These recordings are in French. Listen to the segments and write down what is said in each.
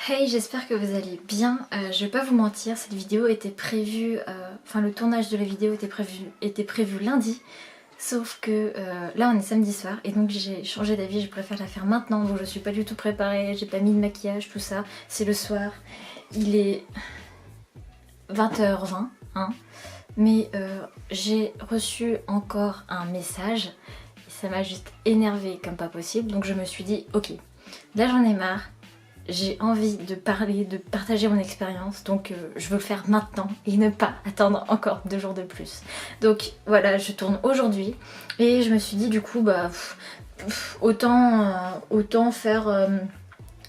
Hey, j'espère que vous allez bien. Je vais pas vous mentir, cette vidéo était prévue, le tournage de la vidéo était prévu lundi, sauf que là on est samedi soir et donc j'ai changé d'avis, je préfère la faire maintenant, donc je suis pas du tout préparée, j'ai pas mis de maquillage, tout ça, c'est le soir, il est 20h20, hein, mais j'ai reçu encore un message et ça m'a juste énervée comme pas possible, donc je me suis dit ok, là j'en ai marre. J'ai envie de parler, de partager mon expérience, donc je veux le faire maintenant et ne pas attendre encore 2 jours de plus. Donc voilà, je tourne aujourd'hui et je me suis dit du coup autant faire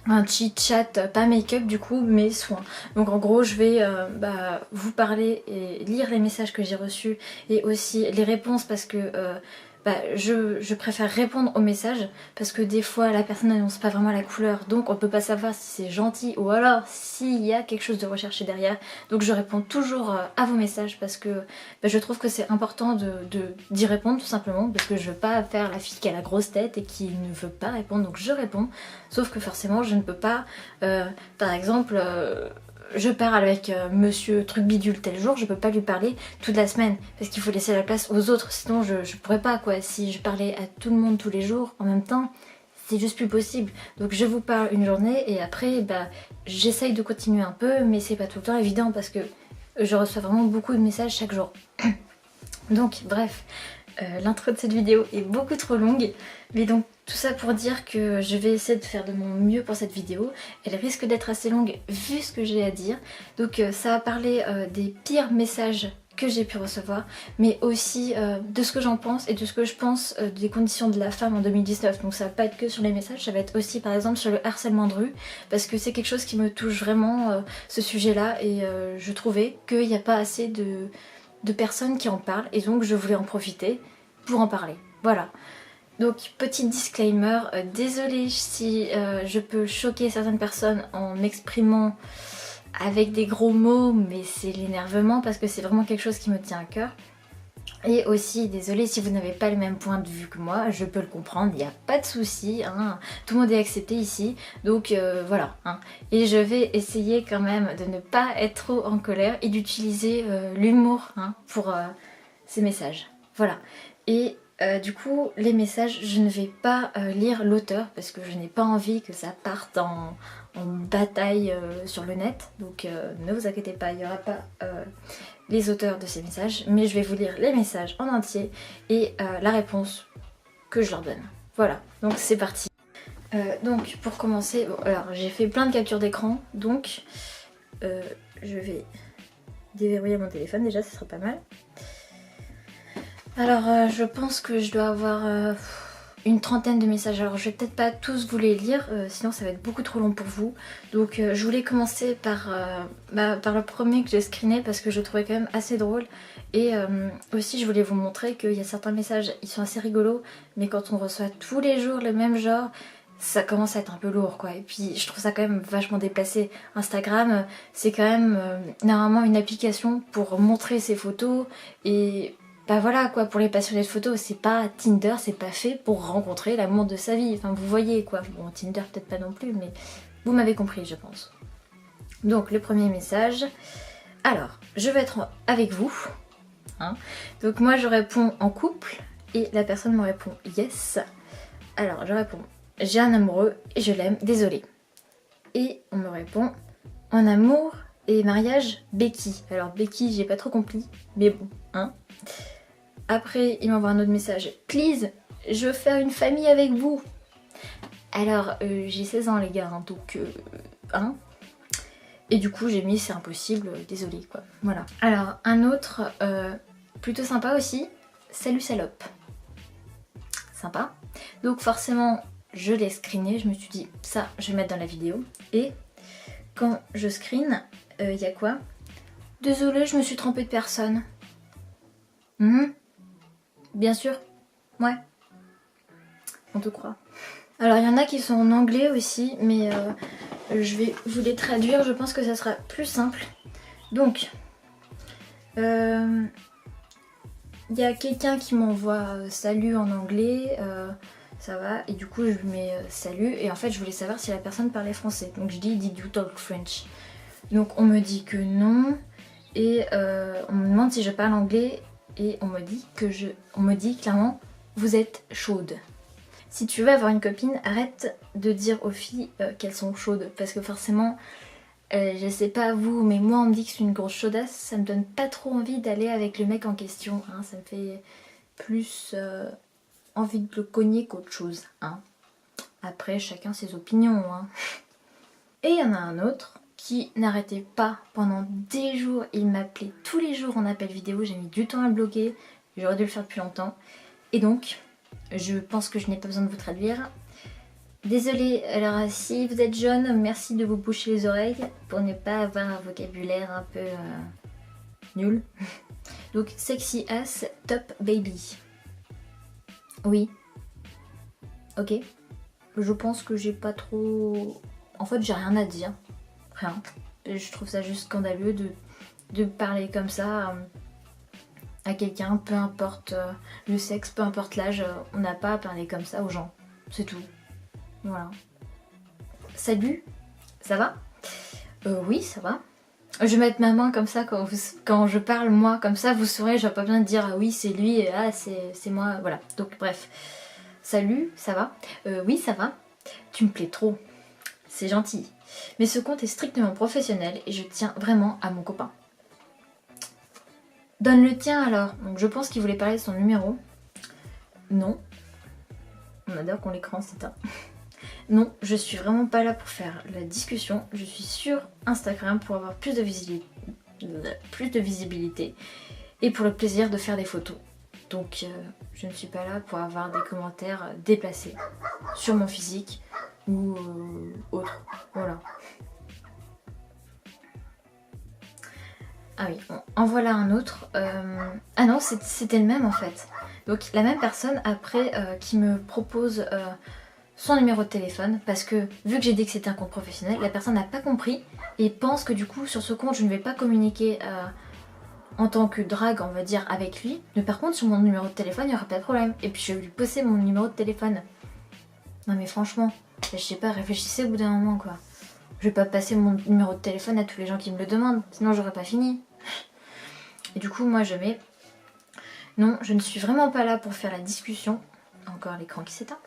un chit chat, pas make-up du coup, mais soins. Donc en gros je vais vous parler et lire les messages que j'ai reçus et aussi les réponses parce que je préfère répondre aux messages parce que des fois la personne n'annonce pas vraiment la couleur, donc on peut pas savoir si c'est gentil ou alors s'il y a quelque chose de recherché derrière. Donc je réponds toujours à vos messages parce que je trouve que c'est important d'y répondre tout simplement, parce que je veux pas faire la fille qui a la grosse tête et qui ne veut pas répondre, donc je réponds. Sauf que forcément je ne peux pas, par exemple... je pars avec monsieur truc bidule tel jour, je peux pas lui parler toute la semaine parce qu'il faut laisser la place aux autres, sinon je pourrais pas quoi. Si je parlais à tout le monde tous les jours en même temps, c'est juste plus possible. Donc je vous parle une journée et après j'essaye de continuer un peu, mais c'est pas tout le temps évident parce que je reçois vraiment beaucoup de messages chaque jour. Donc bref, l'intro de cette vidéo est beaucoup trop longue, mais donc tout ça pour dire que je vais essayer de faire de mon mieux pour cette vidéo. Elle risque d'être assez longue vu ce que j'ai à dire, donc ça va parler des pires messages que j'ai pu recevoir, mais aussi de ce que j'en pense et de ce que je pense des conditions de la femme en 2019. Donc ça va pas être que sur les messages, ça va être aussi par exemple sur le harcèlement de rue, parce que c'est quelque chose qui me touche vraiment, ce sujet là, et je trouvais qu'il n'y a pas assez de personnes qui en parlent et donc je voulais en profiter pour en parler. Voilà. Donc petit disclaimer, désolée si je peux choquer certaines personnes en m'exprimant avec des gros mots, mais c'est l'énervement parce que c'est vraiment quelque chose qui me tient à cœur. Et aussi désolée si vous n'avez pas le même point de vue que moi, je peux le comprendre, il n'y a pas de souci, hein, tout le monde est accepté ici, donc voilà. Hein. Et je vais essayer quand même de ne pas être trop en colère et d'utiliser l'humour pour ces messages. Voilà. Et du coup, les messages, je ne vais pas lire l'auteur parce que je n'ai pas envie que ça parte en bataille sur le net, donc ne vous inquiétez pas, il n'y aura pas les auteurs de ces messages, mais je vais vous lire les messages en entier et la réponse que je leur donne. Voilà, donc c'est parti. Donc pour commencer, bon, alors j'ai fait plein de captures d'écran, donc je vais déverrouiller mon téléphone déjà, ce serait pas mal. Alors je pense que je dois avoir une trentaine de messages, alors je vais peut-être pas tous vous les lire, sinon ça va être beaucoup trop long pour vous. Donc je voulais commencer par le premier que j'ai screené parce que je le trouvais quand même assez drôle. Et aussi je voulais vous montrer qu'il y a certains messages, ils sont assez rigolos, mais quand on reçoit tous les jours le même genre, ça commence à être un peu lourd quoi. Et puis je trouve ça quand même vachement déplacé. Instagram c'est quand même normalement une application pour montrer ses photos et... bah voilà quoi, pour les passionnés de photos, c'est pas Tinder, c'est pas fait pour rencontrer l'amour de sa vie, enfin vous voyez quoi. Bon, Tinder peut-être pas non plus, mais vous m'avez compris je pense. Donc le premier message, alors je vais être avec vous, hein. Donc moi je réponds en couple et la personne me répond yes. Alors je réponds j'ai un amoureux et je l'aime, désolée. Et on me répond en amour et mariage Becky. Alors Becky j'ai pas trop compris, mais bon, hein. Après, il m'envoie un autre message. Please, je veux faire une famille avec vous. Alors, j'ai 16 ans les gars, hein, donc... hein. Et du coup, j'ai mis c'est impossible, désolé quoi. Voilà. Alors, un autre, plutôt sympa aussi. Salut salope. Sympa. Donc forcément, je l'ai screené. Je me suis dit, ça, je vais mettre dans la vidéo. Et quand je screen, il y a quoi? Désolée, je me suis trompée de personne. Bien sûr, ouais, on te croit. Alors il y en a qui sont en anglais aussi, mais je vais vous les traduire, je pense que ça sera plus simple. Donc, il y a quelqu'un qui m'envoie salut en anglais, ça va. Et du coup je lui mets salut et en fait je voulais savoir si la personne parlait français. Donc je dis did you talk French? Donc on me dit que non et on me demande si je parle anglais et on me dit clairement vous êtes chaude. Si tu veux avoir une copine, arrête de dire aux filles qu'elles sont chaudes parce que forcément je sais pas vous, mais moi on me dit que je suis une grosse chaudasse, ça me donne pas trop envie d'aller avec le mec en question, hein. Ça me fait plus envie de le cogner qu'autre chose, hein. Après chacun ses opinions, hein. Et il y en a un autre qui n'arrêtait pas pendant des jours, il m'appelait tous les jours en appel vidéo, j'ai mis du temps à le bloquer, j'aurais dû le faire depuis longtemps. Et donc, je pense que je n'ai pas besoin de vous traduire. Désolée, alors si vous êtes jeune, merci de vous boucher les oreilles pour ne pas avoir un vocabulaire un peu nul. Donc sexy ass top baby. Oui. Ok. Je pense que j'ai pas trop... En fait j'ai rien à dire. Rien. Je trouve ça juste scandaleux de parler comme ça à quelqu'un, peu importe le sexe, peu importe l'âge, on n'a pas à parler comme ça aux gens. C'est tout. Voilà. Salut, ça va? Oui, ça va. Je vais mettre ma main comme ça quand je parle moi comme ça, vous saurez, je vais pas besoin de dire ah oui c'est lui et ah c'est moi, voilà. Donc bref. Salut, ça va? Oui, ça va. Tu me plais trop. C'est gentil. Mais ce compte est strictement professionnel et je tiens vraiment à mon copain. Donne le tien alors. Donc je pense qu'il voulait parler de son numéro. Non. On adore qu'on l'écran s'éteint. Non, je suis vraiment pas là pour faire la discussion. Je suis sur Instagram pour avoir plus de visibilité et pour le plaisir de faire des photos. Donc je ne suis pas là pour avoir des commentaires déplacés sur mon physique ou autre. Voilà. Ah oui, en voilà un autre. Ah non, c'était le même en fait. Donc la même personne après qui me propose son numéro de téléphone parce que vu que j'ai dit que c'était un compte professionnel, la personne n'a pas compris et pense que du coup sur ce compte je ne vais pas communiquer en tant que drague on va dire avec lui, mais par contre sur mon numéro de téléphone il n'y aura pas de problème et puis je vais lui poster mon numéro de téléphone. Non mais franchement, je sais pas, réfléchissez au bout d'un moment quoi. Je vais pas passer mon numéro de téléphone à tous les gens qui me le demandent, sinon j'aurais pas fini. Et du coup moi je mets non, je ne suis vraiment pas là pour faire la discussion. Encore l'écran qui s'éteint.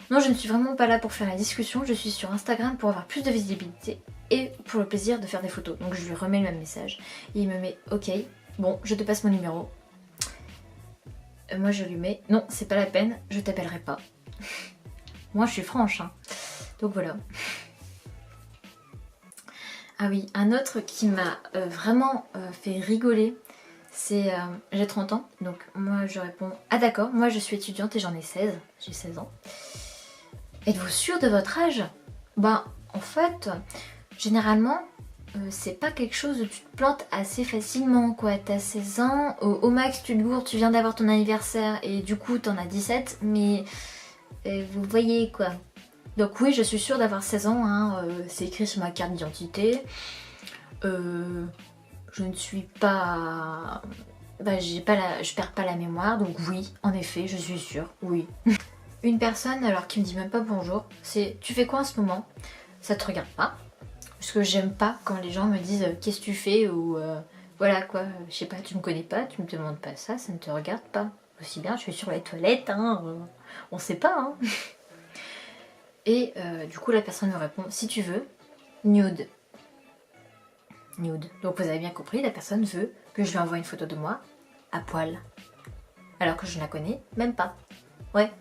Non, je ne suis vraiment pas là pour faire la discussion, je suis sur Instagram pour avoir plus de visibilité et pour le plaisir de faire des photos. Donc je lui remets le même message et il me met ok, bon, je te passe mon numéro. Moi je lui mets non, c'est pas la peine, je t'appellerai pas. Moi je suis franche, hein. Donc voilà. Ah oui, un autre qui m'a vraiment fait rigoler, c'est j'ai 30 ans, donc moi je réponds ah d'accord, moi je suis étudiante et j'en ai 16, j'ai 16 ans. Êtes-vous sûr de votre âge? Ben en fait, généralement, c'est pas quelque chose où tu te plantes assez facilement quoi. T'as 16 ans, au max tu te gourdes, tu viens d'avoir ton anniversaire et du coup t'en as 17, mais vous voyez quoi. Donc oui, je suis sûre d'avoir 16 ans, hein, c'est écrit sur ma carte d'identité. Je ne suis pas... Bah, je perds pas la mémoire, donc oui, en effet, je suis sûre, oui. Une personne alors qui me dit même pas bonjour, c'est tu fais quoi en ce moment? Ça te regarde pas. Parce que j'aime pas quand les gens me disent qu'est-ce que tu fais ou voilà quoi, je sais pas, tu me connais pas, tu me demandes pas ça, ça ne te regarde pas. Aussi bien je suis sur les toilettes, hein, on sait pas hein. Et du coup la personne me répond si tu veux, nude. Nude. Donc vous avez bien compris, la personne veut que je lui envoie une photo de moi à poil. Alors que je ne la connais même pas. Ouais.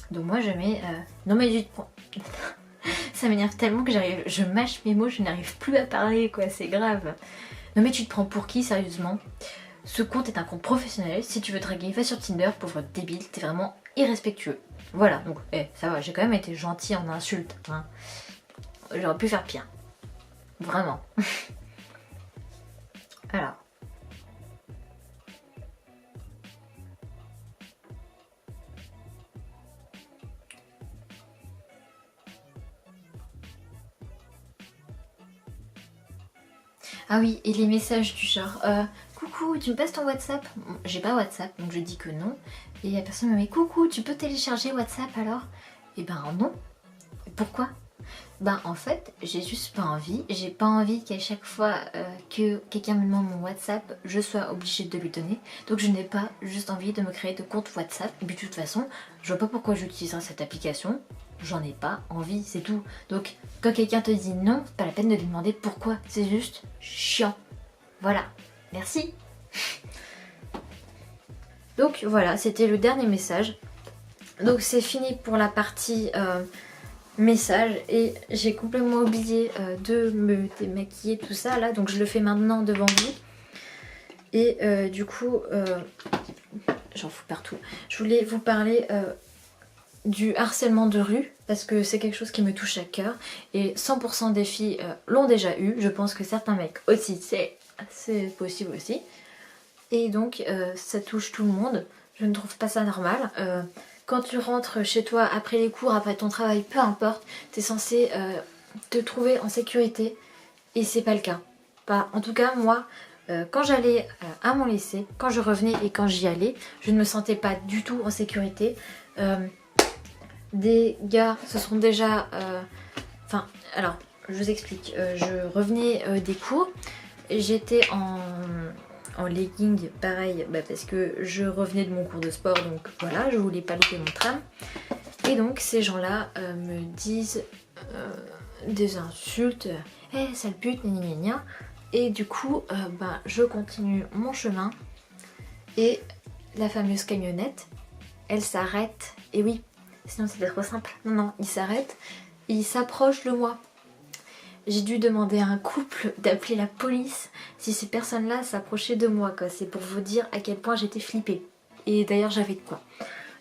Donc moi je mets non mais du ça m'énerve tellement que je mâche mes mots, je n'arrive plus à parler quoi, c'est grave. Non mais tu te prends pour qui sérieusement? Ce compte est un compte professionnel, si tu veux draguer, va sur Tinder, pauvre débile, t'es vraiment irrespectueux. Voilà, donc ça va, j'ai quand même été gentille en insulte, hein. J'aurais pu faire pire. Vraiment. Alors. Ah oui, et les messages du genre coucou, coucou, tu me passes ton WhatsApp? J'ai pas WhatsApp, donc je dis que non. Et la personne me dit coucou, tu peux télécharger WhatsApp alors? Et ben non. Pourquoi? Ben en fait, j'ai juste pas envie. J'ai pas envie qu'à chaque fois que quelqu'un me demande mon WhatsApp, je sois obligée de lui donner. Donc je n'ai pas juste envie de me créer de compte WhatsApp. Et puis de toute façon, je vois pas pourquoi j'utiliserais cette application. J'en ai pas envie, c'est tout. Donc quand quelqu'un te dit non, c'est pas la peine de lui demander pourquoi. C'est juste chiant. Voilà. Merci. Donc voilà, c'était le dernier message. Donc c'est fini pour la partie message et j'ai complètement oublié de me démaquiller tout ça là, donc je le fais maintenant devant vous. Et du coup, j'en fous partout. Je voulais vous parler du harcèlement de rue parce que c'est quelque chose qui me touche à cœur et 100% des filles l'ont déjà eu. Je pense que certains mecs aussi, c'est possible aussi. Et donc ça touche tout le monde. Je ne trouve pas ça normal. Quand tu rentres chez toi après les cours, après ton travail, peu importe, t'es censé te trouver en sécurité et c'est pas le cas. Pas, en tout cas moi, quand j'allais à mon lycée, quand je revenais et quand j'y allais, je ne me sentais pas du tout en sécurité. Des gars se sont déjà... Enfin, alors, je vous explique. Je revenais des cours et j'étais en legging, pareil, parce que je revenais de mon cours de sport, donc voilà, je voulais pas louper mon tram. Et donc ces gens-là me disent des insultes, hey, sale pute, gna gna gna. Et du coup, je continue mon chemin et la fameuse camionnette, elle s'arrête. Et oui, sinon c'était trop simple. Non, non, il s'arrête et il s'approche de moi. J'ai dû demander à un couple d'appeler la police si ces personnes-là s'approchaient de moi, quoi. C'est pour vous dire à quel point j'étais flippée. Et d'ailleurs j'avais de quoi.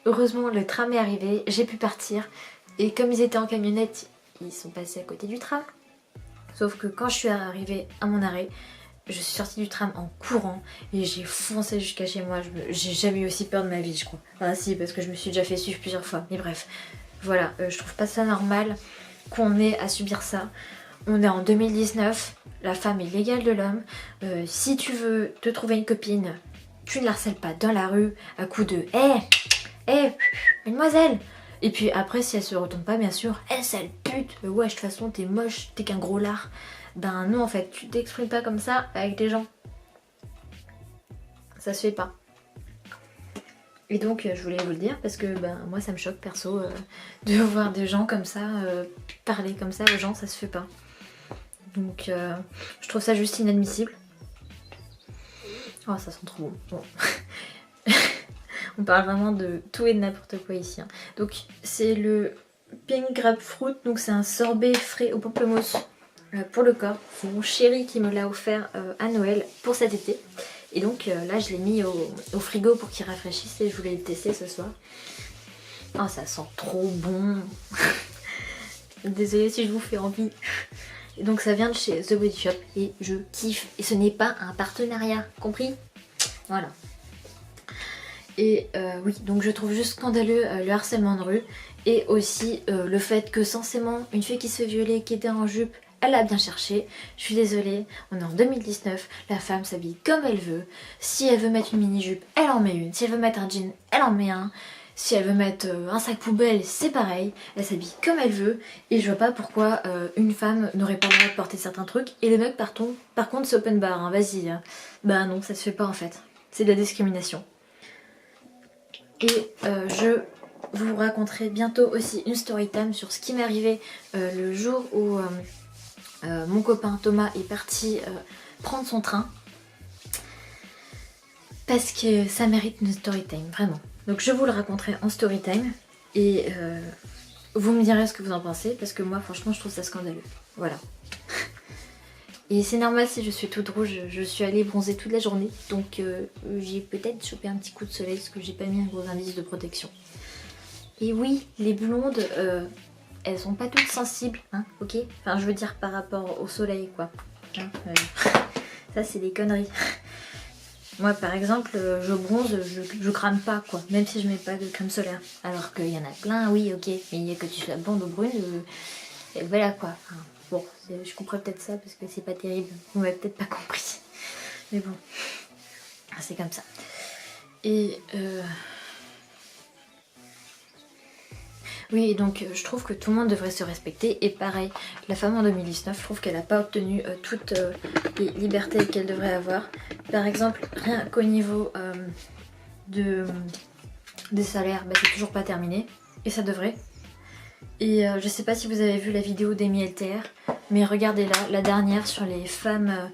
Heureusement le tram est arrivé, j'ai pu partir. Et comme ils étaient en camionnette, ils sont passés à côté du tram. Sauf que quand je suis arrivée à mon arrêt, je suis sortie du tram en courant et j'ai foncé jusqu'à chez moi. J'ai jamais eu aussi peur de ma vie, je crois. Enfin si, parce que je me suis déjà fait suivre plusieurs fois. Mais bref, voilà, je trouve pas ça normal qu'on ait à subir ça. On est en 2019, la femme est l'égale de l'homme. Si tu veux te trouver une copine, tu ne la harcèles pas dans la rue à coups de hé, mademoiselle. Et puis après, si elle se retourne pas, bien sûr, sale pute, wesh, de toute façon, t'es moche, t'es qu'un gros lard. Ben non, en fait, tu t'exprimes pas comme ça avec les gens. Ça se fait pas. Et donc, je voulais vous le dire parce que moi, ça me choque perso de voir des gens comme ça, parler comme ça aux gens, ça se fait pas. Donc je trouve ça juste inadmissible. Oh ça sent trop bon. On parle vraiment de tout et de n'importe quoi ici. Hein. Donc c'est le Pink Grapefruit, donc c'est un sorbet frais au pamplemousse pour le corps. C'est mon chéri qui me l'a offert à Noël pour cet été. Et donc là je l'ai mis au frigo pour qu'il rafraîchisse et je voulais le tester ce soir. Oh ça sent trop bon. Désolée si je vous fais envie. Et donc ça vient de chez The Body Shop et je kiffe. Et ce n'est pas un partenariat, compris? Voilà. Et oui, donc je trouve juste scandaleux le harcèlement de rue. Et aussi le fait que censément, une fille qui se fait violer, qui était en jupe, elle a bien cherché. Je suis désolée, on est en 2019, la femme s'habille comme elle veut. Si elle veut mettre une mini-jupe, elle en met une. Si elle veut mettre un jean, elle en met un. Si elle veut mettre un sac poubelle, c'est pareil, elle s'habille comme elle veut et je vois pas pourquoi une femme n'aurait pas le droit de porter certains trucs et les mecs par contre c'est open bar, hein, vas-y. Hein. Bah non, ça se fait pas en fait, c'est de la discrimination. Et je vous raconterai bientôt aussi une story time sur ce qui m'est arrivé le jour où mon copain Thomas est parti prendre son train. Parce que ça mérite une story time, vraiment. Donc je vous le raconterai en story time et vous me direz ce que vous en pensez parce que moi franchement je trouve ça scandaleux. Voilà. Et c'est normal si je suis toute rouge, je suis allée bronzer toute la journée donc j'ai peut-être chopé un petit coup de soleil parce que j'ai pas mis un gros indice de protection. Et oui, les blondes, elles sont pas toutes sensibles, hein, ok? Enfin je veux dire par rapport au soleil quoi. Hein, ça c'est des conneries. Moi par exemple, je bronze, je crame pas quoi, même si je mets pas de crème solaire. Alors qu'il y en a plein, oui ok, mais que tu sois blonde ou brune, voilà quoi. Enfin, bon, je comprends peut-être ça parce que c'est pas terrible, vous m'avez peut-être pas compris. Mais bon. C'est comme ça. Et oui, donc je trouve que tout le monde devrait se respecter. Et pareil, la femme en 2019, je trouve qu'elle n'a pas obtenu toutes les libertés qu'elle devrait avoir. Par exemple, rien qu'au niveau des salaires, bah, c'est toujours pas terminé. Et ça devrait. Et je sais pas si vous avez vu la vidéo d'Amy LTR, mais regardez-la, la dernière sur les femmes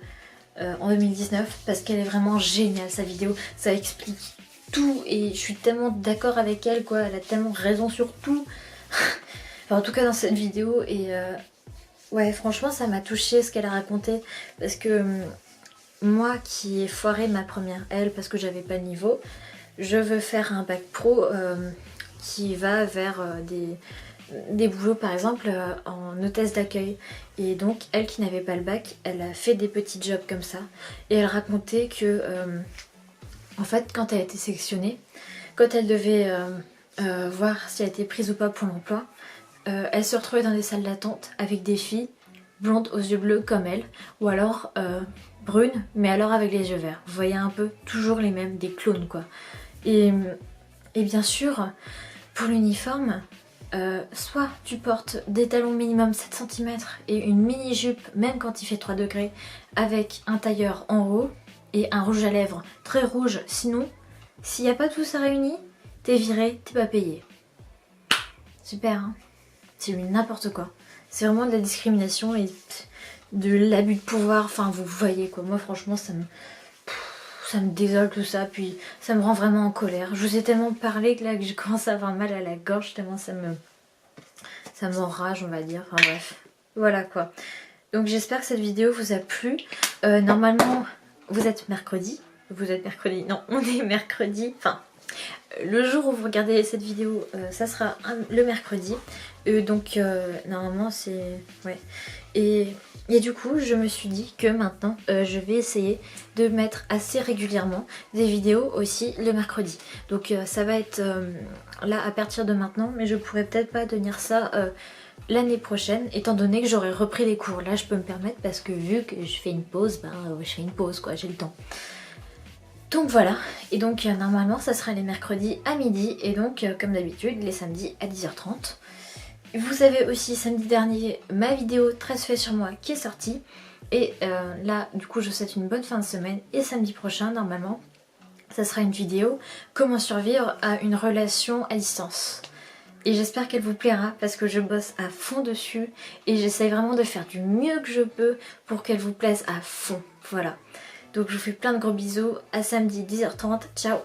en 2019, parce qu'elle est vraiment géniale sa vidéo. Ça explique tout et je suis tellement d'accord avec elle, quoi. Elle a tellement raison sur tout. Enfin, en tout cas dans cette vidéo. Et ouais, franchement ça m'a touchée ce qu'elle a raconté, parce que moi qui ai foiré ma première L parce que j'avais pas le niveau, je veux faire un bac pro qui va vers des boulots par exemple en hôtesse d'accueil. Et donc elle qui n'avait pas le bac, elle a fait des petits jobs comme ça. Et elle racontait que en fait quand elle a été sélectionnée, quand elle devait voir si elle était prise ou pas pour l'emploi, elle se retrouvait dans des salles d'attente avec des filles blondes aux yeux bleus comme elle, ou alors brunes mais alors avec les yeux verts. Vous voyez un peu toujours les mêmes, des clones quoi. Et bien sûr pour l'uniforme, soit tu portes des talons minimum 7 cm et une mini jupe même quand il fait 3 degrés avec un tailleur en haut et un rouge à lèvres très rouge, sinon s'il n'y a pas tout ça réuni, t'es viré, t'es pas payé. Super hein. C'est n'importe quoi. C'est vraiment de la discrimination et de l'abus de pouvoir, enfin vous voyez quoi. Moi franchement ça me désole tout ça, puis ça me rend vraiment en colère. Je vous ai tellement parlé que là que je commence à avoir mal à la gorge, tellement ça m'enrage on va dire, enfin bref. Voilà quoi. Donc j'espère que cette vidéo vous a plu. Normalement vous êtes mercredi, non on est mercredi, enfin le jour où vous regardez cette vidéo ça sera le mercredi. Donc normalement c'est... ouais. Et du coup je me suis dit que maintenant je vais essayer de mettre assez régulièrement des vidéos aussi le mercredi. Donc ça va être là à partir de maintenant, mais je pourrais peut-être pas tenir ça l'année prochaine étant donné que j'aurai repris les cours. Là je peux me permettre parce que vu que je fais une pause, je fais une pause quoi, j'ai le temps. Donc voilà, et donc normalement ça sera les mercredis à midi et donc comme d'habitude les samedis à 10h30. Vous avez aussi samedi dernier ma vidéo 13 faits sur moi qui est sortie. Et là du coup je vous souhaite une bonne fin de semaine. Et samedi prochain normalement ça sera une vidéo comment survivre à une relation à distance. Et j'espère qu'elle vous plaira parce que je bosse à fond dessus. Et j'essaye vraiment de faire du mieux que je peux pour qu'elle vous plaise à fond. Voilà. Donc je vous fais plein de gros bisous. À samedi 10h30. Ciao.